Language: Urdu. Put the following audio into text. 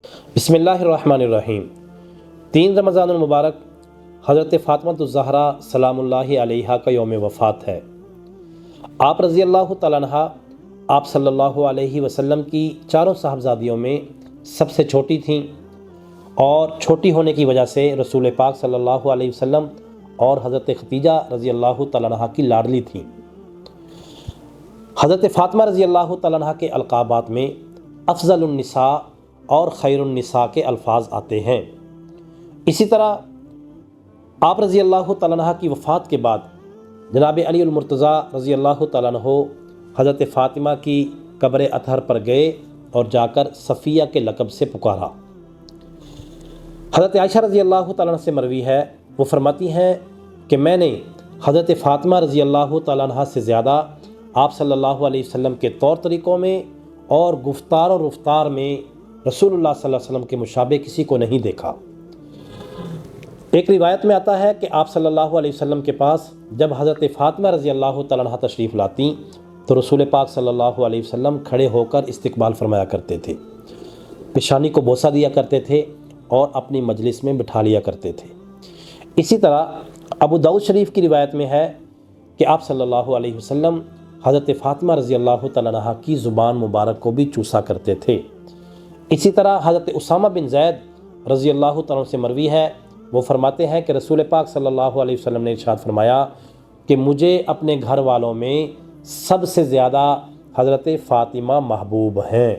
بسم اللہ الرحمن الرحیم۔ 3 رمضان المبارک حضرت فاطمہ الزہرا سلام اللہ علیہا کا یوم وفات ہے۔ آپ رضی اللہ تعالیٰ عنہ آپ صلی اللہ علیہ وسلم کی چاروں صاحبزادیوں میں سب سے چھوٹی تھیں، اور چھوٹی ہونے کی وجہ سے رسول پاک صلی اللہ علیہ وسلم اور حضرت ختیجہ رضی اللہ تعالیٰ عنہ کی لاڈلی تھیں۔ حضرت فاطمہ رضی اللہ تعالیٰ عنہ کے القابات میں افضل النساء اور خیر النساء کے الفاظ آتے ہیں۔ اسی طرح آپ رضی اللہ تعالیٰ عنہ کی وفات کے بعد جناب علی المرتضیٰ رضی اللہ تعالیٰ عنہ حضرت فاطمہ کی قبر اطہر پر گئے اور جا کر صفیہ کے لقب سے پکارا۔ حضرت عائشہ رضی اللہ تعالیٰ عنہ سے مروی ہے، وہ فرماتی ہیں کہ میں نے حضرت فاطمہ رضی اللہ تعالیٰ عنہ سے زیادہ آپ صلی اللہ علیہ وسلم کے طور طریقوں میں اور گفتار و رفتار میں رسول اللہ صلی اللہ علیہ وسلم کے مشابہ کسی کو نہیں دیکھا۔ ایک روایت میں آتا ہے کہ آپ صلی اللہ علیہ وسلم کے پاس جب حضرت فاطمہ رضی اللہ تعالیٰ عنہ تشریف لاتی تو رسول پاک صلی اللہ علیہ وسلم کھڑے ہو کر استقبال فرمایا کرتے تھے، پیشانی کو بوسہ دیا کرتے تھے اور اپنی مجلس میں بٹھا لیا کرتے تھے۔ اسی طرح ابو داؤد شریف کی روایت میں ہے کہ آپ صلی اللہ علیہ وسلم حضرت فاطمہ رضی اللہ تعالیٰ عنہ کی زبان مبارک کو بھی چوسا کرتے تھے۔ اسی طرح حضرت اسامہ بن زید رضی اللہ تعالیٰ عنہ سے مروی ہے، وہ فرماتے ہیں کہ رسول پاک صلی اللہ علیہ وسلم نے ارشاد فرمایا کہ مجھے اپنے گھر والوں میں سب سے زیادہ حضرت فاطمہ محبوب ہیں۔